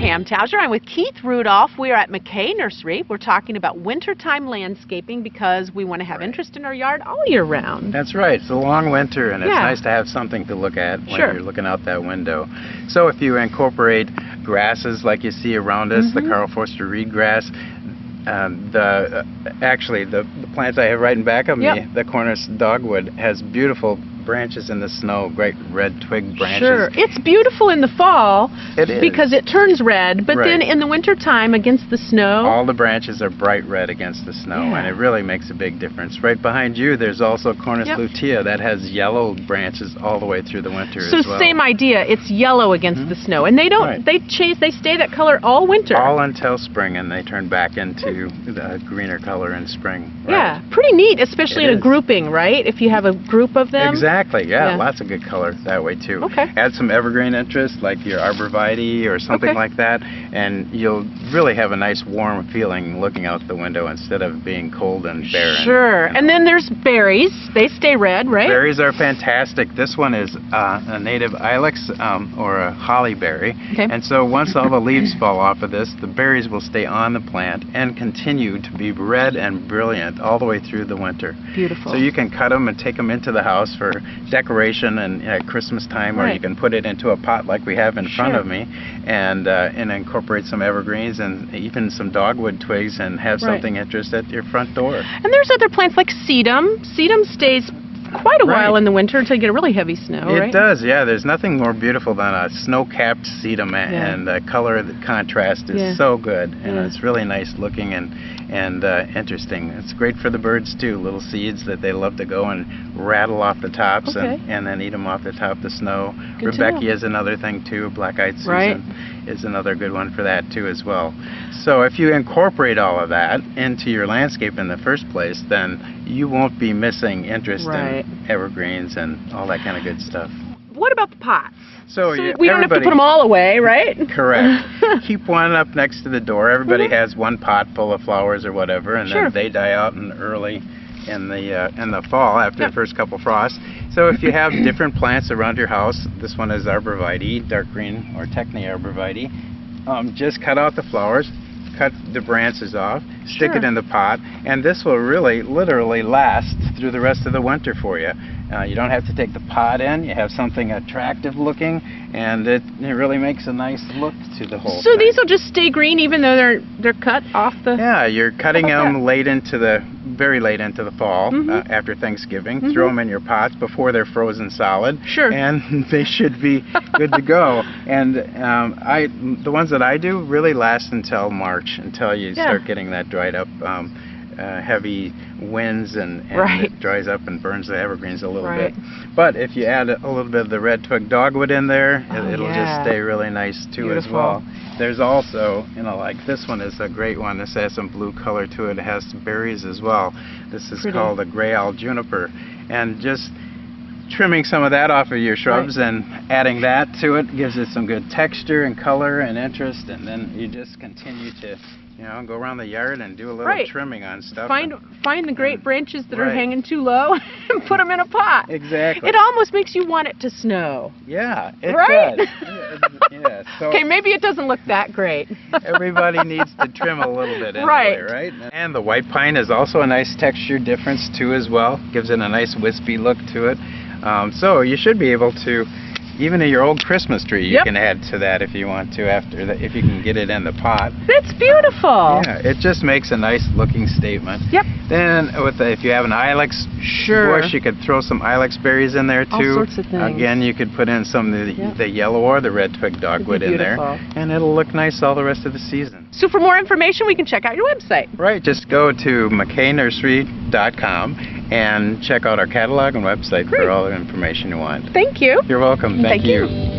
Pam Towser. I'm with Keith Rudolph. We are at McKay Nursery. We're talking about wintertime landscaping because we want to have interest in our yard all year round. That's right. It's a long winter, and it's nice to have something to look at when you're looking out that window. So if you incorporate grasses like you see around us, the Carl Forster reed grass, actually the plants I have right in back of me, the Cornus dogwood, has beautiful branches in the snow, great red twig branches. Sure, it's beautiful in the fall because it turns red, but then in the winter time against the snow, all the branches are bright red against the snow, and it really makes a big difference. Right behind you, there's also Cornus lutea that has yellow branches all the way through the winter as well. So same idea, it's yellow against the snow, and they don't, they stay that color all winter. All until spring, and they turn back into the greener color in spring. Yeah, pretty neat, especially in a grouping, right? If you have a group of them. Exactly, lots of good color that way too. Add some evergreen interest like your arborvitae or something like that, and you'll really have a nice warm feeling looking out the window instead of being cold and barren. Sure, and then there's berries. They stay red, right? Berries are fantastic. This one is a native ilex or a hollyberry, and so once all the leaves fall off of this, the berries will stay on the plant and continue to be red and brilliant all the way through the winter. Beautiful. So you can cut them and take them into the house for decoration and at Christmas time, or you can put it into a pot like we have in front of me, and incorporate some evergreens and even some dogwood twigs and have something interest at your front door. And there's other plants like sedum. Sedum stays quite a while in the winter until you get a really heavy snow, It does, there's nothing more beautiful than a snow-capped sedum, and the color, the contrast is so good, and it's really nice looking and interesting. It's great for the birds too, little seeds that they love to go and rattle off the tops and then eat them off the top of the snow. Rebecca is another thing too, black-eyed Susan is another good one for that too as well. So if you incorporate all of that into your landscape in the first place, then you won't be missing interest in evergreens and all that kind of good stuff. What about the pots? So we don't have to put them all away, right? Correct. Keep one up next to the door. Everybody has one pot full of flowers or whatever, and then they die out early in the fall after the first couple frosts. So if you have different plants around your house, this one is arborvitae, dark green or Techne arborvitae, just cut out the flowers, cut the branches off, stick it in the pot, and this will really literally last through the rest of the winter for you. You don't have to take the pot in, you have something attractive looking, and it really makes a nice look to the whole thing. These will just stay green even though they're cut off the... Yeah, you're cutting them very late into the fall, after Thanksgiving. Throw them in your pots before they're frozen solid, and they should be good to go. And the ones that I do really last until March, until you start getting that dried up heavy winds and it dries up and burns the evergreens a little bit. But if you add a little bit of the red twig dogwood in there, it'll just stay really nice too as well. There's also, like this one is a great one. This has some blue color to it. It has some berries as well. This is called a gray owl juniper. And just trimming some of that off of your shrubs and adding that to it gives it some good texture and color and interest, and then you just continue to go around the yard and do a little trimming on stuff. Find the great branches that are hanging too low and put them in a pot. Exactly. It almost makes you want it to snow. Yeah, it does. So okay, maybe it doesn't look that great. Everybody needs to trim a little bit anyway, right? And the white pine is also a nice texture difference too as well. Gives it a nice wispy look to it. So you should be able to, even in your old Christmas tree, you can add to that if you want to after that, if you can get it in the pot. That's beautiful. Yeah, it just makes a nice looking statement. Then if you have an ilex bush, you could throw some ilex berries in there too. All sorts of things. Again, you could put in some of the yellow or the red twig dogwood in there, and it'll look nice all the rest of the season. So for more information, we can check out your website. Right, just go to mckaynursery.com and check out our catalog and website for all the information you want. Thank you. You're welcome. Thank you.